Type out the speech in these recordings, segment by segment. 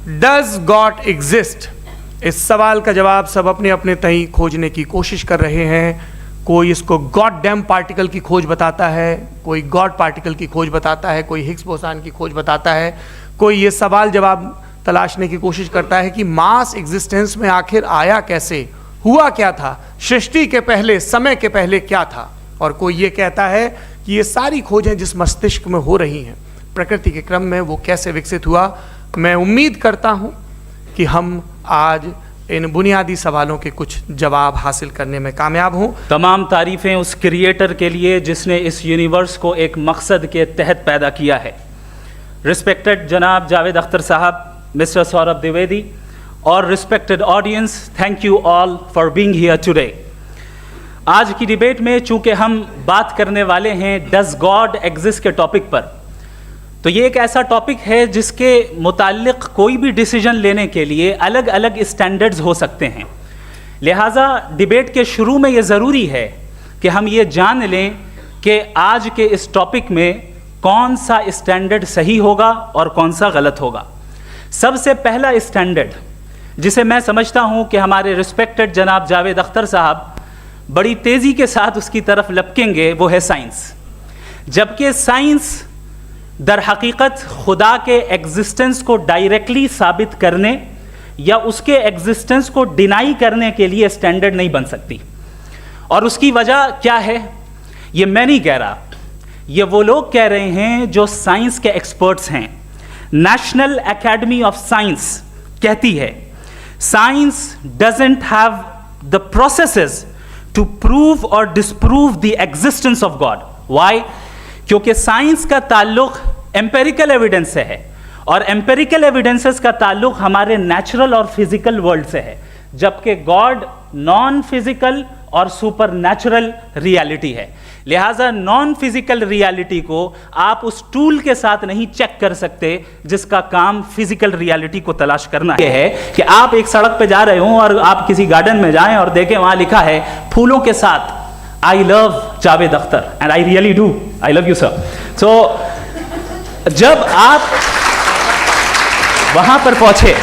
Does God exist? इस सवाल का जवाब सब अपने अपने तहीं खोजने की कोशिश कर रहे हैं। कोई इसको गॉड डैम पार्टिकल की खोज बताता है, कोई गॉड पार्टिकल की खोज बताता है, कोई हिग्स बोसान की खोज बताता है, कोई ये सवाल जवाब तलाशने की कोशिश करता है कि मास एग्जिस्टेंस में आखिर आया कैसे, हुआ क्या था, सृष्टि के पहले, समय के पहले क्या था। और कोई ये कहता है कि ये सारी खोजें जिस मस्तिष्क में हो रही हैं प्रकृति के क्रम में, वो कैसे विकसित हुआ। मैं उम्मीद करता हूँ कि हम आज इन बुनियादी सवालों के कुछ जवाब हासिल करने में कामयाब हों। तमाम तारीफ़ें उस क्रिएटर के लिए जिसने इस यूनिवर्स को एक मकसद के तहत पैदा किया है। रिस्पेक्टेड जनाब जावेद अख्तर साहब, मिस्टर सौरभ द्विवेदी और respected audience, thank you all for being here today. आज की डिबेट में चूंकि हम बात करने वाले हैं डज गॉड एग्जिस्ट के टॉपिक पर, तो ये एक ऐसा टॉपिक है जिसके मुताल्लिक कोई भी डिसीजन लेने के लिए अलग अलग स्टैंडर्ड्स हो सकते हैं। लिहाजा डिबेट के शुरू में ये ज़रूरी है कि हम ये जान लें कि आज के इस टॉपिक में कौन सा स्टैंडर्ड सही होगा और कौन सा गलत होगा। सबसे पहला स्टैंडर्ड जिसे मैं समझता हूँ कि हमारे रिस्पेक्टेड जनाब जावेद अख्तर साहब बड़ी तेज़ी के साथ उसकी तरफ लपकेंगे, वो है साइंस। जबकि साइंस दर हकीकत खुदा के एग्जिस्टेंस को डायरेक्टली साबित करने या उसके एग्जिस्टेंस को डिनाई करने के लिए स्टैंडर्ड नहीं बन सकती। और उसकी वजह क्या है ये मैं नहीं कह रहा, ये वो लोग कह रहे हैं जो साइंस के एक्सपर्ट्स हैं। नेशनल एकेडमी ऑफ साइंस कहती है science doesn't have the processes to prove और disprove the existence of God. Why? क्योंकि साइंस का ताल्लुक एम्पेरिकल एविडेंस से है और एम्पेरिकल एविडेंसेस का ताल्लुक हमारे नेचुरल और फिजिकल वर्ल्ड से है, जबकि गॉड नॉन फिजिकल और सुपर नेचुरल रियलिटी है। लिहाजा नॉन फिजिकल रियलिटी को आप उस टूल के साथ नहीं चेक कर सकते जिसका काम फिजिकल रियलिटी को तलाश करना है। कि आप एक सड़क पे जा रहे हो और आप किसी गार्डन में जाएं और देखें वहां लिखा है फूलों के साथ I love Javed Akhtar, and I really do. I love you, sir. So, जब आप वहां पर पहुंचे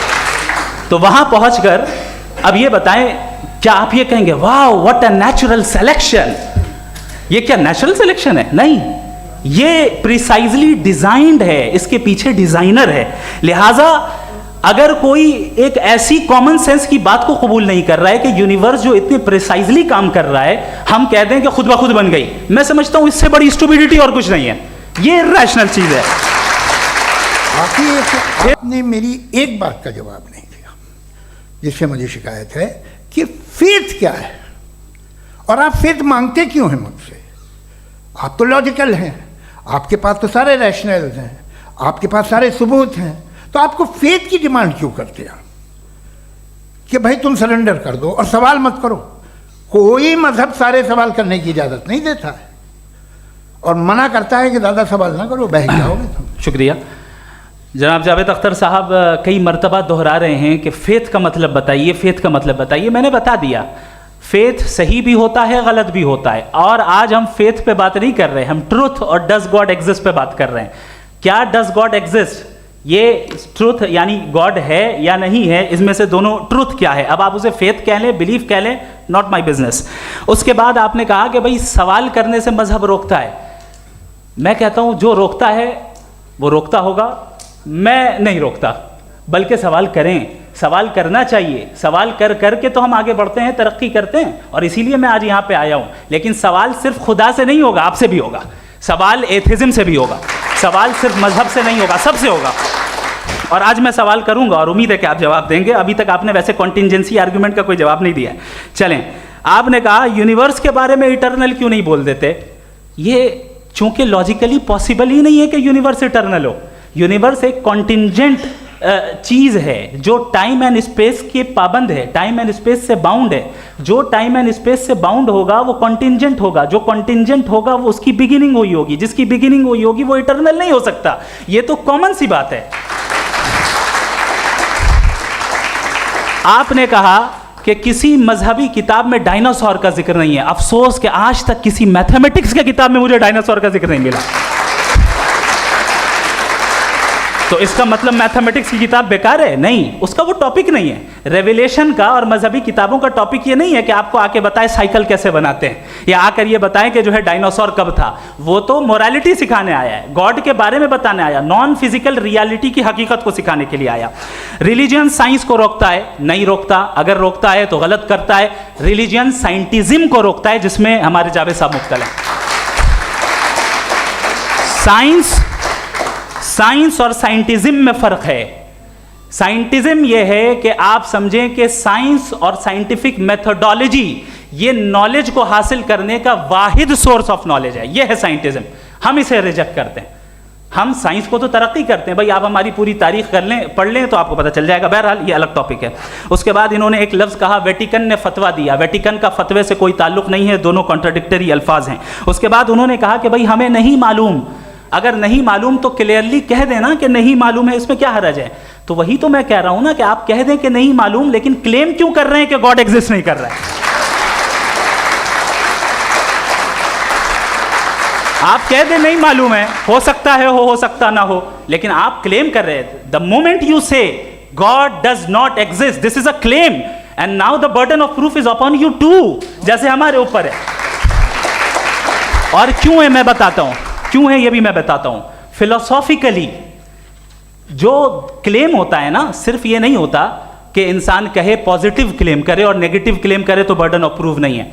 तो वहां पहुंचकर अब ये बताएं, क्या आप ये कहेंगे wow what a natural selection? ये क्या नेचुरल सिलेक्शन है? नहीं, ये प्रिसाइजली डिजाइंड है, इसके पीछे डिजाइनर है। लिहाजा अगर कोई एक ऐसी कॉमन सेंस की बात को कबूल नहीं कर रहा है कि यूनिवर्स जो इतने प्रिसाइजली काम कर रहा है हम कह दें कि खुद ब खुद बन गई, मैं समझता हूं इससे बड़ी स्टूपिडिटी और कुछ नहीं है। ये रैशनल चीज है। बाकी आपने मेरी एक बात का जवाब नहीं दिया जिससे मुझे शिकायत है कि फेथ क्या है और आप फेथ मांगते क्यों हैं मुझसे? आप तो लॉजिकल हैं, आपके पास तो सारे रैशनल हैं, आपके पास सारे सबूत हैं, तो आपको फेथ की डिमांड क्यों करते हैं कि भाई तुम सरेंडर कर दो और सवाल मत करो? कोई मजहब सारे सवाल करने की इजाजत नहीं देता है और मना करता है कि ज़्यादा सवाल ना करो, बहक जाओगे तुम। शुक्रिया जनाब जावेद अख्तर साहब कई मरतबा दोहरा रहे हैं कि फेथ का मतलब बताइए, फेथ का मतलब बताइए। मैंने बता दिया, फेथ सही भी होता है, गलत भी होता है। और आज हम फेथ पे बात नहीं कर रहे, हम ट्रुथ और डज गॉड एग्जिस्ट पे बात कर रहे हैं। क्या डज गॉड एग्जिस्ट? ये ट्रुथ यानी गॉड है या नहीं है, इसमें से दोनों ट्रुथ क्या है? अब आप उसे फेथ कह लें, बिलीफ कह लें, नॉट माई बिजनेस। उसके बाद आपने कहा कि भाई सवाल करने से मजहब रोकता है। मैं कहता हूं जो रोकता है वो रोकता होगा, मैं नहीं रोकता, बल्कि सवाल करें, सवाल करना चाहिए। सवाल कर करके तो हम आगे बढ़ते हैं, तरक्की करते हैं, और इसीलिए मैं आज यहां पे आया हूं। लेकिन सवाल सिर्फ खुदा से नहीं होगा, आपसे भी होगा। सवाल एथिज्म से भी होगा, सवाल सिर्फ मजहब से नहीं होगा, सबसे होगा। और आज मैं सवाल करूंगा और उम्मीद है कि आप जवाब देंगे। अभी तक आपने वैसे कॉन्टिंजेंसी आर्गुमेंट का कोई जवाब नहीं दिया है। चलें, आपने कहा यूनिवर्स के बारे में इटर्नल क्यों नहीं बोल देते? ये चूंकि लॉजिकली पॉसिबल ही नहीं है कि यूनिवर्स इटर्नल हो। यूनिवर्स एक कॉन्टिंजेंट चीज है जो टाइम एंड स्पेस के पाबंद है, टाइम एंड स्पेस से बाउंड है। जो टाइम एंड स्पेस से बाउंड होगा वो कॉन्टिंजेंट होगा, जो कॉन्टिंजेंट होगा वो उसकी बिगिनिंग हुई होगी, जिसकी बिगिनिंग हुई होगी वो इटर्नल नहीं हो सकता। ये तो कॉमन सी बात है। आपने कहा कि किसी मजहबी किताब में डायनासोर का जिक्र नहीं है। अफसोस कि आज तक किसी मैथमेटिक्स के किताब में मुझे डायनासोर का जिक्र नहीं मिला। तो इसका मतलब मैथमेटिक्स की किताब बेकार है? नहीं, उसका वो टॉपिक नहीं है। रेवलेशन का और मजहबी किताबों का टॉपिक ये नहीं है कि आपको आके बताए साइकिल कैसे बनाते हैं, या आकर ये बताएं कि जो है डायनासोर कब था। वो तो मोरालिटी सिखाने आया है, गॉड के बारे में बताने आया, नॉन फिजिकल रियलिटी की हकीकत को सिखाने के लिए आया। रिलीजियन साइंस को रोकता है? नहीं रोकता, अगर रोकता है तो गलत करता है। रिलीजियन साइंटिज्म को रोकता है, जिसमें हमारे जावेद साहब मुब्तला हैं। साइंस और साइंटिज्म में फर्क है। साइंटिज्म यह है कि आप समझें कि साइंस और साइंटिफिक मेथोडोलॉजी ये नॉलेज को हासिल करने का वाहिद सोर्स ऑफ नॉलेज है, यह है साइंटिज्म। हम इसे रिजेक्ट करते हैं। हम साइंस को तो तरक्की करते हैं, भाई आप हमारी पूरी तारीख कर लें, पढ़ लें तो आपको पता चल जाएगा। बहरहाल ये अलग टॉपिक है। उसके बाद इन्होंने एक लफ्ज़ कहा, वेटिकन ने फतवा दिया। वेटिकन का फतवे से कोई ताल्लुक नहीं है, दोनों कॉन्ट्राडिक्टरी अल्फाज हैं। उसके बाद उन्होंने कहा कि भाई हमें नहीं मालूम। अगर नहीं मालूम तो क्लियरली कह देना कि नहीं मालूम है, इसमें क्या हरज है? तो वही तो मैं कह रहा हूं ना कि आप कह दें कि नहीं मालूम, लेकिन क्लेम क्यों कर रहे हैं कि गॉड एग्जिस्ट नहीं कर रहा है? आप कह दें नहीं मालूम है, हो सकता है हो सकता ना हो, लेकिन आप क्लेम कर रहे हैं। The moment you say God does not exist, this is a claim, and now the burden of proof is upon you too, जैसे हमारे ऊपर है। और क्यों है मैं बताता हूं, क्यों है ये भी मैं बताता हूं। फिलोसॉफिकली जो क्लेम होता है ना, सिर्फ ये नहीं होता कि इंसान कहे पॉजिटिव क्लेम करे और नेगेटिव क्लेम करे तो बर्डन ऑफ प्रूफ नहीं है।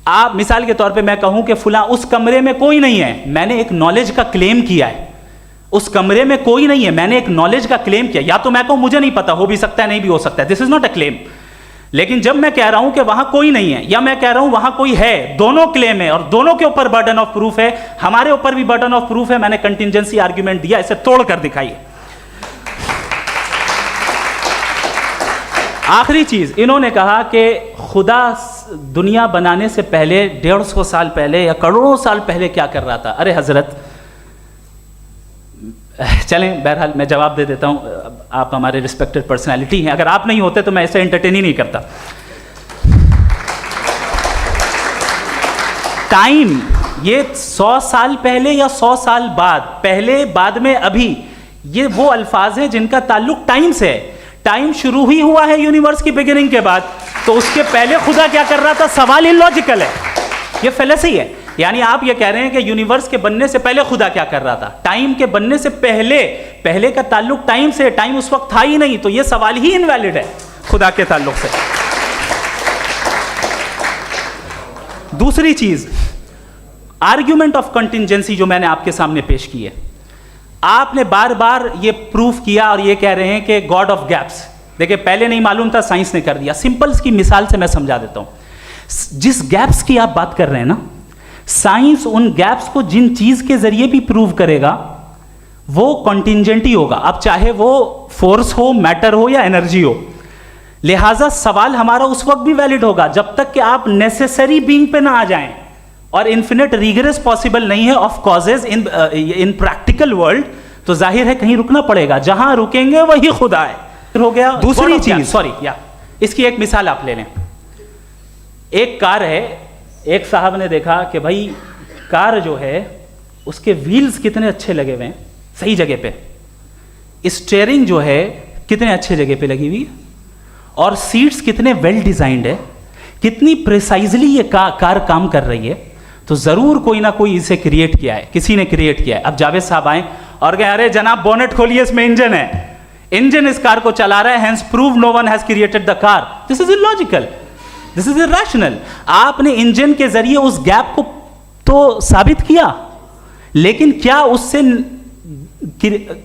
आप मिसाल के तौर पे मैं कहूं कि फुला उस कमरे में कोई नहीं है, मैंने एक नॉलेज का क्लेम किया है। उस कमरे में कोई नहीं है, मैंने एक नॉलेज का क्लेम किया। या तो मैं कहूं मुझे नहीं पता, हो भी सकता है नहीं भी हो सकता है, this is not a claim. लेकिन जब मैं कह रहा हूं कि वहां कोई नहीं है, या मैं कह रहा हूं वहां कोई है, दोनों क्लेम है और दोनों के ऊपर बर्डन ऑफ प्रूफ है। हमारे ऊपर भी बर्डन ऑफ प्रूफ है, मैंने कंटिजेंसी आर्ग्यूमेंट दिया, इसे तोड़कर दिखाइए। आखिरी चीज इन्होंने कहा कि खुदा दुनिया बनाने से पहले 150 साल पहले या करोड़ों साल पहले क्या कर रहा था। अरे हजरत, चलें बहरहाल मैं जवाब दे देता हूं, आप हमारे रिस्पेक्टेड पर्सनालिटी हैं, अगर आप नहीं होते तो मैं इसे एंटरटेन ही नहीं करता। टाइम, ये 100 साल पहले या 100 साल बाद, पहले बाद में अभी, ये वो अल्फाज हैं जिनका ताल्लुक टाइम से है। टाइम शुरू ही हुआ है यूनिवर्स की बिगिनिंग के बाद, तो उसके पहले खुदा क्या कर रहा था? सवाल इलॉजिकल है, ये फेलेसी है। यानी आप ये कह रहे हैं कि यूनिवर्स के बनने से पहले खुदा क्या कर रहा था? टाइम के बनने से पहले, पहले का ताल्लुक टाइम से, टाइम उस वक्त था ही नहीं, तो ये सवाल ही इनवैलिड है खुदा के ताल्लुक से। दूसरी चीज, आर्ग्यूमेंट ऑफ कंटिजेंसी जो मैंने आपके सामने पेश की है, आपने बार बार ये प्रूफ किया और ये कह रहे हैं कि गॉड ऑफ गैप्स। देखिए पहले नहीं मालूम था, साइंस ने कर दिया। सिंपल की मिसाल से मैं समझा देता हूं। जिस गैप्स की आप बात कर रहे हैं ना, साइंस उन गैप्स को जिन चीज के जरिए भी प्रूव करेगा वो कॉन्टिजेंट ही होगा, अब चाहे वो फोर्स हो, मैटर हो या एनर्जी हो। लिहाजा सवाल हमारा उस वक्त भी वैलिड होगा जब तक कि आप नेसेसरी बीइंग पे ना आ जाएं, और इन्फिनिट रिगरेस पॉसिबल नहीं है of causes in practical world, तो जाहिर है कहीं रुकना पड़ेगा, जहां रुकेंगे वही खुदा है। हो गया। दूसरी चीज, सॉरी या इसकी एक मिसाल आप ले लें। एक कार है, एक साहब ने देखा कि भाई कार जो है उसके व्हील्स कितने अच्छे लगे हुए हैं सही जगह पे, स्टीयरिंग जो है कितने अच्छे जगह पे लगी हुई है, और सीट्स कितने वेल डिजाइंड है, कितनी प्रिसाइजली ये कार काम कर रही है। तो जरूर कोई ना कोई इसे क्रिएट किया है, किसी ने क्रिएट किया है। अब जावेद साहब आए और कहे अरे जनाब बोनेट खोलिए, इसमें इंजन है, इंजन इस कार को चला रहा है, hence prove no one has created the car. This is illogical, this is irrational. आपने इंजन के जरिए उस गैप को तो साबित किया, लेकिन क्या उससे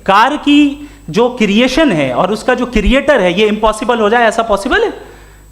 कार की जो क्रिएशन है और उसका जो क्रिएटर है ये इम्पॉसिबल हो जाए? ऐसा पॉसिबल है?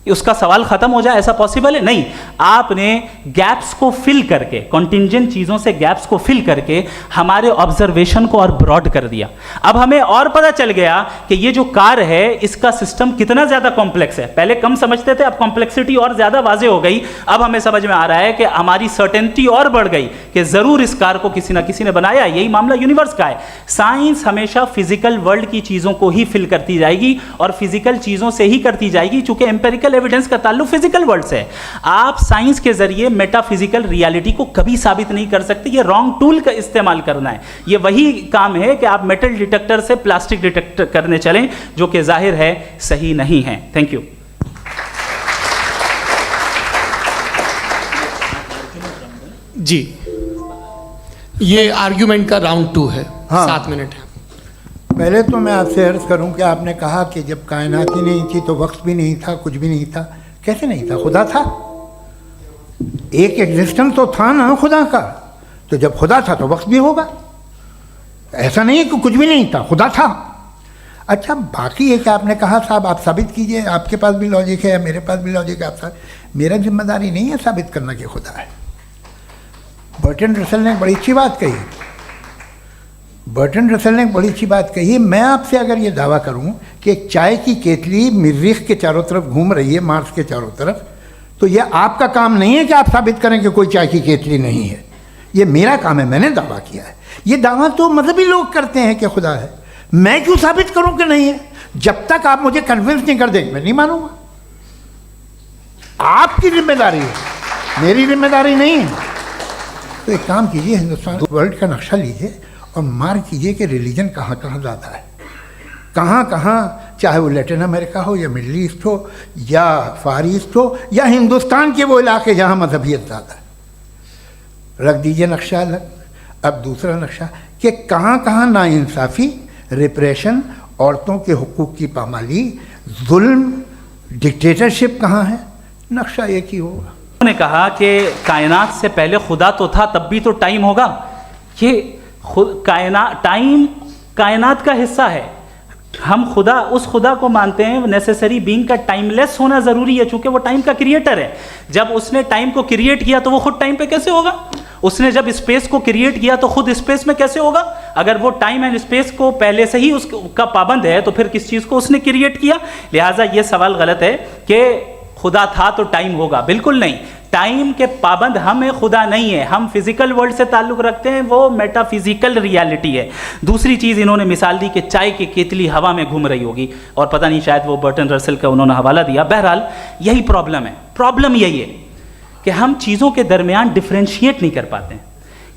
उसका सवाल खत्म हो जाए, ऐसा पॉसिबल है? नहीं। आपने गैप्स को फिल करके, कॉन्टिजेंट चीजों से गैप्स को फिल करके हमारे ऑब्जर्वेशन को और ब्रॉड कर दिया। अब हमें और पता चल गया कि ये जो कार है इसका सिस्टम कितना ज्यादा कॉम्प्लेक्स है। पहले कम समझते थे, अब कॉम्प्लेक्सिटी और ज्यादा वाजे हो गई। अब हमें समझ में आ रहा है कि हमारी सर्टेनिटी और बढ़ गई कि जरूर इस कार को किसी ना किसी ने बनाया। यही मामला यूनिवर्स का है। साइंस हमेशा फिजिकल वर्ल्ड की चीजों को ही फिल करती जाएगी और फिजिकल चीजों से ही करती जाएगी, चूंकि एम्पेरिकल एविडेंस का ताल्लुक फिजिकल वर्ल्ड से है। आप साइंस के जरिए मेटाफिजिकल रियलिटी को कभी साबित नहीं कर सकते, ये रॉन्ग टूल का इस्तेमाल करना है। ये वही काम है कि आप मेटल डिटेक्टर से प्लास्टिक डिटेक्टर करने चलें, जो कि जाहिर है सही नहीं है। Thank you. जी, ये आर्ग्यूमेंट का राउंड 2 है। हाँ। 7 मिनट है। पहले तो मैं आपसे अर्ज करूं कि आपने कहा कि जब कायनात ही नहीं थी तो वक्त भी नहीं था, कुछ भी नहीं था। कैसे नहीं था? खुदा था, एक एग्जिस्टेंस तो था ना खुदा का। तो जब खुदा था तो वक्त भी होगा। ऐसा नहीं है कि कुछ भी नहीं था, खुदा था। अच्छा, बाकी है कि आपने कहा साहब आप साबित कीजिए, आपके पास भी लॉजिक है, मेरे पास भी लॉजिक है। आप मेरा जिम्मेदारी नहीं है साबित करना कि खुदा है। बर्टन रसल ने बड़ी अच्छी बात कही। बर्टन रसल ने बड़ी अच्छी बात कही। मैं आपसे अगर ये दावा करूं कि एक चाय की केतली मरीख के चारों तरफ घूम रही है, मार्स के चारों तरफ, तो ये आपका काम नहीं है कि आप साबित करें कि कोई चाय की केतली नहीं है। ये मेरा काम है, मैंने दावा किया है। ये दावा तो मजहबी लोग करते हैं कि खुदा है। मैं क्यों साबित करूं कि नहीं है? जब तक आप मुझे कन्विंस नहीं कर देंगे मैं नहीं मानूंगा। आपकी जिम्मेदारी है, मेरी जिम्मेदारी नहीं है। तो एक काम कीजिए, हिंदुस्तान वर्ल्ड का नक्शा लीजिए और मार्क कीजिए कि रिलीजन कहाँ कहाँ ज़्यादा है, कहाँ कहाँ, चाहे वो लैटिन अमेरिका हो या मिडल ईस्ट हो या फार ईस्ट हो या हिंदुस्तान के वो इलाके जहाँ मजहबियत ज़्यादा है। रख दीजिए नक्शा अलग। अब दूसरा नक्शा कि कहाँ कहाँ नाइंसाफ़ी, रिप्रेशन, औरतों के हुकूक की पामाली, जुल्म, डिक्टेटरशिप कहाँ है। नक्शा एक ही होगा। उन्होंने कहा कि कायनात से पहले खुदा तो था, तब भी तो टाइम होगा। ये टाइम कायनात का हिस्सा है। हम खुदा, उस खुदा को मानते हैं, नेसेसरी बीइंग का टाइमलेस होना ज़रूरी है, चूंकि वो टाइम का क्रिएटर है। जब उसने टाइम को क्रिएट किया तो वो खुद टाइम पे कैसे होगा? उसने जब स्पेस को क्रिएट किया तो खुद स्पेस में कैसे होगा? अगर वो टाइम एंड स्पेस को पहले से ही उसका पाबंद है तो फिर किस चीज़ को उसने क्रिएट किया? लिहाजा ये सवाल गलत है कि खुदा था तो टाइम होगा। बिल्कुल नहीं। टाइम के पाबंद हम हैं, खुदा नहीं है। हम फिजिकल वर्ल्ड से ताल्लुक़ रखते हैं, वो मेटाफिजिकल रियलिटी है। दूसरी चीज़ इन्होंने मिसाल दी कि चाय की केतली हवा में घूम रही होगी, और पता नहीं शायद वो बर्टन रसल का उन्होंने हवाला दिया। बहरहाल यही प्रॉब्लम है। प्रॉब्लम यही है कि हम चीज़ों के दरमियान डिफ्रेंशिएट नहीं कर पाते हैं।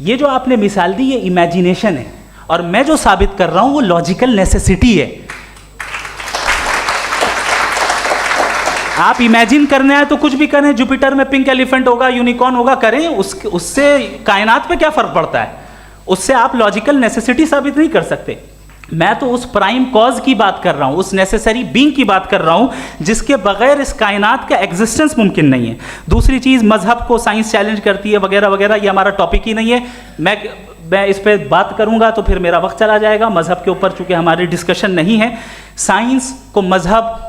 ये जो आपने मिसाल दी ये इमेजिनेशन है, और मैं जो साबित कर रहा हूँ वो लॉजिकल नेसेसिटी है। आप इमेजिन करने आए तो कुछ भी करें, जुपिटर में पिंक एलिफेंट होगा, यूनिकॉर्न होगा, करें। उससे कायनात पे क्या फ़र्क पड़ता है? उससे आप लॉजिकल नेसेसिटी साबित नहीं कर सकते। मैं तो उस प्राइम कॉज की बात कर रहा हूँ, उस नेसेसरी बीइंग की बात कर रहा हूँ जिसके बगैर इस कायनात का एग्जिस्टेंस मुमकिन नहीं है। दूसरी चीज़, मजहब को साइंस चैलेंज करती है वगैरह वगैरह, ये हमारा टॉपिक ही नहीं है। मैं इस पर बात करूँगा तो फिर मेरा वक्त चला जाएगा। मजहब के ऊपर चूँकि हमारी डिस्कशन नहीं है, साइंस को मजहब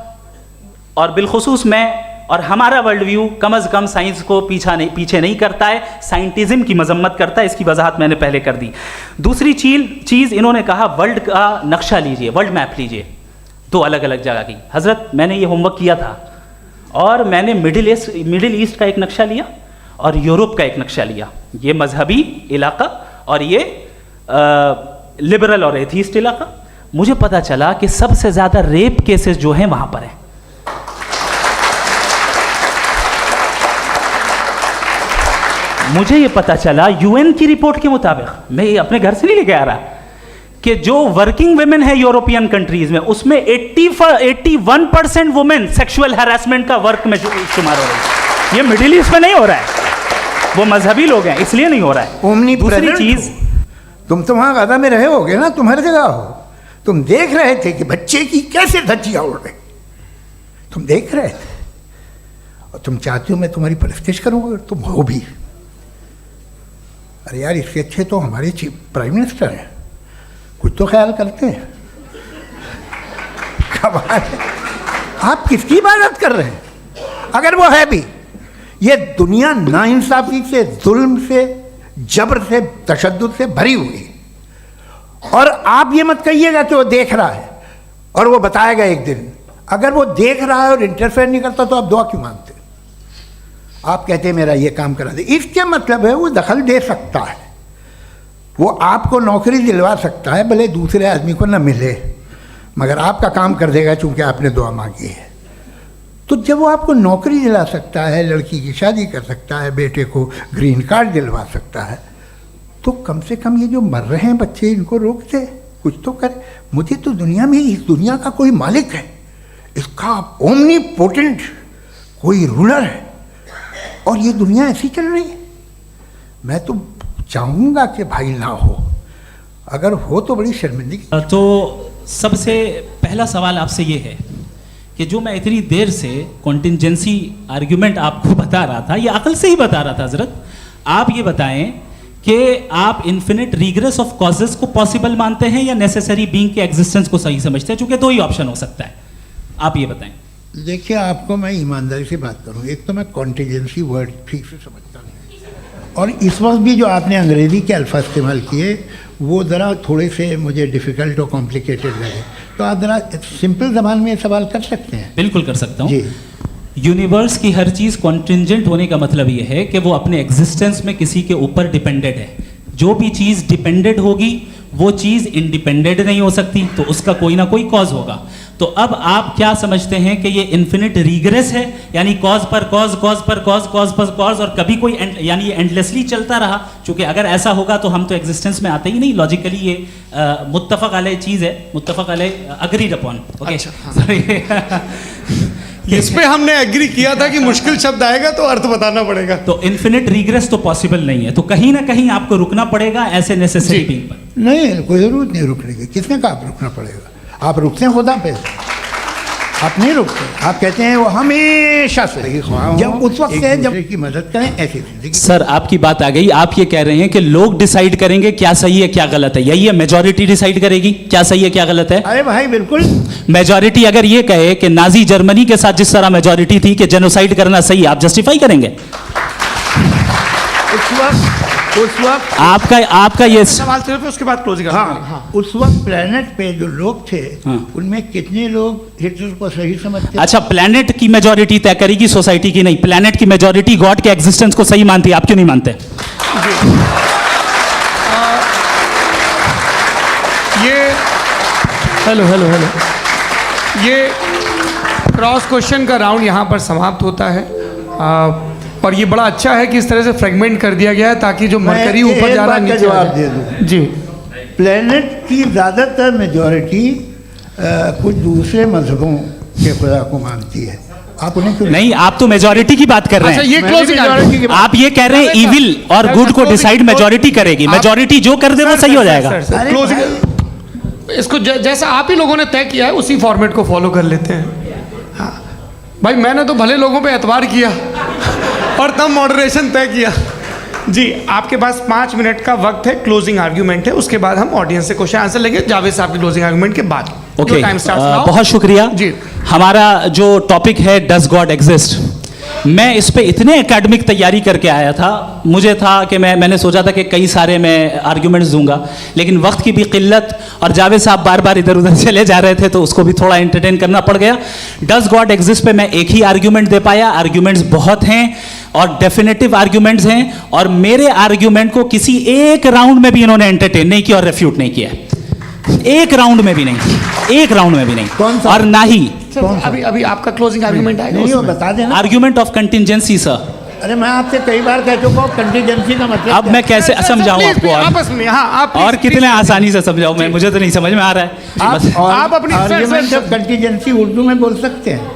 और बिलखुसूस मैं और हमारा वर्ल्ड व्यू कम अज़ कम साइंस को पीछे नहीं करता है, साइंटिज़म की मजम्मत करता है। इसकी वजाहत मैंने पहले कर दी। दूसरी चीज़ इन्होंने कहा वर्ल्ड का नक्शा लीजिए, वर्ल्ड मैप लीजिए, 2 अलग अलग जगह की। हज़रत मैंने ये होमवर्क किया था, और मैंने मिडिल ईस्ट का एक नक्शा लिया और यूरोप का एक नक्शा लिया। ये मजहबी इलाका और ये लिबरल और एथीस्ट इलाका। मुझे पता चला कि सबसे ज़्यादा रेप केसेस जो हैं वहाँ पर हैं। मुझे ये पता चला यूएन की रिपोर्ट के मुताबिक, मैं ये अपने घर से नहीं लेके आ रहा, कि जो वर्किंग वुमेन है यूरोपियन कंट्रीज में, उसमें 81% वुमेन सेक्सुअल हैरेसमेंट का वर्क में शुमार हो रही है। ये मिडिल ईस्ट में नहीं हो रहा है, वो मजहबी लोग हैं इसलिए नहीं हो रहा है। दूसरी चीज, तुम तो वहां गाजा में रहे होगे ना, तुम हर जगह हो। तुम देख रहे थे कि बच्चे की कैसे धज्जियां उड़ रही, तुम देख रहे थे, और तुम चाहते हो मैं तुम्हारी परस्तिश करूंगा, तुम हो भी। अरे यार, इसके अच्छे तो हमारे चीफ प्राइम मिनिस्टर हैं, कुछ तो ख्याल करते हैं। कमाल है। आप किसकी इबादत कर रहे हैं? अगर वो है भी, ये दुनिया नाइंसाफी से, जुल्म से, जबर से, तशद्दुद से भरी हुई है। और आप ये मत कहिएगा कि वो देख रहा है और वो बताएगा एक दिन। अगर वो देख रहा है और इंटरफेयर नहीं करता तो आप दुआ क्यों मांगते? आप कहते हैं मेरा ये काम करा दे, इसके मतलब है वो दखल दे सकता है, वो आपको नौकरी दिलवा सकता है, भले दूसरे आदमी को ना मिले, मगर आपका काम कर देगा चूंकि आपने दुआ मांगी है। तो जब वो आपको नौकरी दिला सकता है, लड़की की शादी कर सकता है, बेटे को ग्रीन कार्ड दिलवा सकता है, तो कम से कम ये जो मर रहे हैं बच्चे, इनको रोक दे, कुछ तो करे। मुझे तो दुनिया में, इस दुनिया का कोई मालिक है, इसका ओमनीपोटेंट कोई रूलर है, और ये दुनिया ऐसी चल रही है। मैं तो चाहूँगा कि भाई ना हो, अगर हो तो बड़ी शर्मिंदगी। तो सबसे पहला सवाल आपसे ये है कि जो मैं इतनी देर से कॉन्टिंजेंसी आर्ग्यूमेंट आपको बता रहा था, ये अकल से ही बता रहा था हजरत, आप ये बताएं कि आप इन्फिनिट रिग्रेस ऑफ कॉजेस को पॉसिबल मानते हैं या नेसेसरी बीइंग के एग्जिस्टेंस को सही समझते हैं, चूंकि दो ही ऑप्शन हो सकता है, आप ये बताएं। देखिए, आपको मैं ईमानदारी से बात करूं, एक तो मैं कॉन्टिजेंसी वर्ड ठीक से समझता नहीं, और इस वक्त भी जो आपने अंग्रेज़ी के अल्फाज इस्तेमाल किए वो ज़रा थोड़े से मुझे डिफ़िकल्ट और कॉम्प्लिकेटेड लगे, तो आप ज़रा सिंपल ज़बान में सवाल कर सकते हैं। बिल्कुल कर सकता हूँ जी। यूनिवर्स की हर चीज़ कॉन्टिंजेंट होने का मतलब ये है कि वो अपने एग्जिस्टेंस में किसी के ऊपर डिपेंडेंट है। जो भी चीज़ डिपेंडेंट होगी वो चीज़ इंडिपेंडेंट नहीं हो सकती, तो उसका कोई ना कोई कॉज होगा। तो अब आप क्या समझते हैं कि ये इन्फिनिट रिग्रेस है, यानी कॉज पर कॉज, कॉज पर कॉज, कॉज पर कॉज, और कभी कोई यानी ये एंडलेसली चलता रहा? क्योंकि अगर ऐसा होगा तो हम तो एग्जिस्टेंस में आते ही नहीं। लॉजिकली ये मुत्तफक अलैह चीज़ है, मुत्तफक अलैह, अग्रीड अपॉन। ओके, इस पे हमने एग्री किया था कि मुश्किल शब्द आएगा तो अर्थ बताना पड़ेगा। तो इन्फिनिट रिग्रेस तो पॉसिबल नहीं है, तो कहीं ना कहीं आपको रुकना पड़ेगा ऐसे नेसेसरी बीइंग पर। नहीं, कोई ज़रूरत नहीं रुकने की। किसने कहा आप रुकना पड़ेगा? आप रुकते हैं खुदा पे, आप नहीं रुकते। आप कहते हैं वो हमेशा से जब उस वक्त है जब की मदद करें, ऐसी जिंदगी। सर, आपकी बात आ गई। आप ये कह रहे हैं कि लोग डिसाइड करेंगे क्या सही है क्या गलत है, यही है? मेजॉरिटी डिसाइड करेगी क्या सही है क्या गलत है? अरे भाई बिल्कुल। मेजॉरिटी अगर ये कहे कि नाजी जर्मनी के साथ जिस तरह मेजॉरिटी थी कि जेनोसाइड करना सही, आप जस्टिफाई करेंगे? उस वक्त आपका ये सवाल सिर्फ उसके बाद क्लोजिंग। हाँ, उस वक्त प्लेनेट पे जो लोग थे, हाँ। उनमें कितने लोग हिटलर को सही समझते? अच्छा, प्लेनेट की मेजॉरिटी तय करेगी, सोसाइटी की नहीं। प्लेनेट की मेजॉरिटी गॉड के एग्जिस्टेंस को सही मानती है, आप क्यों नहीं मानते? हेलो ये क्रॉस क्वेश्चन का राउंड यहाँ पर समाप्त होता है, और ये बड़ा अच्छा है कि इस तरह से फ्रेगमेंट कर दिया गया है ताकि जो मरकरी ऊपर जा रहा है नीचे जवाब दे दूं। जी। प्लेनेट की ज़्यादातर मेजॉरिटी कुछ दूसरे मजहबों के खुदा को मानती है। आप उन्हें क्यों नहीं? आप तो मेजॉरिटी की बात कर रहे अच्छा, हैं। ये क्लोजिंग आप ये कह रहे हैं इविल और गुड को डिसाइड मेजॉरिटी करेगी, मेजॉरिटी जो कर दे वो सही हो जाएगा। क्लोजिंग इसको जैसा आप ही लोगों ने तय किया है उसी फॉर्मेट को फॉलो कर लेते हैं। हाँ भाई, मैंने तो भले लोगों पे एतबार किया और तब मॉडरेशन तय किया। जी, आपके पास 5 मिनट का वक्त है, क्लोजिंग आर्ग्यूमेंट है, उसके बाद हम ऑडियंस से क्वेश्चन आंसर लेंगे जावेद साहब के क्लोजिंग आर्ग्यूमेंट के बाद। ओके, टाइम स्टार्ट्स बहुत शुक्रिया जी। हमारा जो टॉपिक है डज गॉड एग्जिस्ट, मैं इस पे इतने एकेडमिक तैयारी करके आया था, मुझे था कि मैंने सोचा था कि कई सारे मैं आर्ग्यूमेंट्स दूंगा, लेकिन वक्त की भी किल्लत और जावेद साहब बार बार इधर उधर चले जा रहे थे तो उसको भी थोड़ा एंटरटेन करना पड़ गया। डज गॉड एग्जिस्ट पे मैं एक ही आर्ग्यूमेंट दे पाया, आर्ग्यूमेंट्स बहुत हैं और डेफिनेटिव आर्ग्यूमेंट्स हैं, और मेरे आर्ग्यूमेंट को किसी एक राउंड में भी इन्होंने एंटरटेन नहीं किया और रेफ्यूट नहीं किया, एक राउंड में भी नहीं, एक राउंड में भी नहीं। कौन सा? और ना ही अभी आपका क्लोजिंग आर्ग्यूमेंट आएगा, नहीं, वो बता देना। Argument of contingency sir. अरे मैं आपसे कई बार कह चुका हूँ कंटीजेंसी का मतलब अब मैं कैसे समझाऊं आपको? आपस में हाँ, आप और कितने आसानी से समझाऊं मैं, मुझे तो नहीं समझ में आ रहा है। बस आप अपनी आर्ग्यूमेंट ऑफ कंटीजेंसी उर्दू में बोल सकते हैं।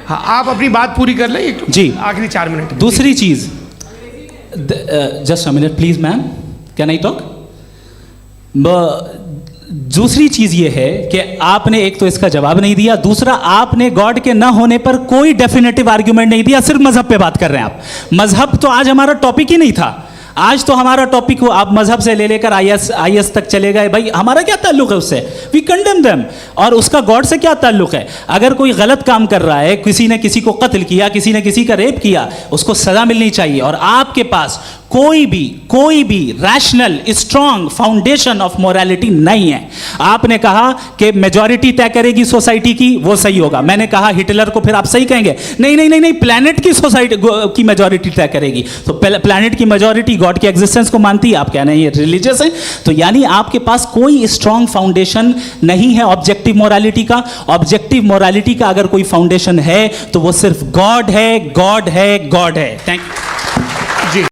हाँ, आप अपनी बात पूरी कर लें जी, आखिरी 4 मिनट। दूसरी चीज, just a minute please ma'am, can I talk? दूसरी चीज ये है कि आपने एक तो इसका जवाब नहीं दिया, दूसरा आपने गॉड के ना होने पर कोई डेफिनेटिव आर्ग्यूमेंट नहीं दिया, सिर्फ मजहब पे बात कर रहे हैं आप। मजहब तो आज हमारा टॉपिक ही नहीं था, आज तो हमारा टॉपिक हो, आप मजहब से ले लेकर आईएस तक चले गए। भाई हमारा क्या ताल्लुक है उससे? We condemn them. और उसका गॉड से क्या ताल्लुक है? अगर कोई गलत काम कर रहा है, किसी ने किसी को कत्ल किया, किसी ने किसी का रेप किया, उसको सजा मिलनी चाहिए, और आपके पास कोई भी rational strong foundation of morality नहीं है। आपने कहा कि मेजॉरिटी तय करेगी सोसाइटी की, वो सही होगा। मैंने कहा हिटलर को फिर आप सही कहेंगे, नहीं नहीं नहीं नहीं, प्लैनेट की सोसाइटी की मेजॉरिटी तय करेगी। तो प्लैनेट की मेजॉरिटी गॉड के एग्जिस्टेंस को मानती है, आप कह रहे हैं ये रिलीजियस है। तो यानी आपके पास कोई स्ट्रांग फाउंडेशन नहीं है ऑब्जेक्टिव मोरालिटी का। ऑब्जेक्टिव मोरालिटी का अगर कोई फाउंडेशन है तो वो सिर्फ गॉड है, गॉड है, गॉड है। Thank you.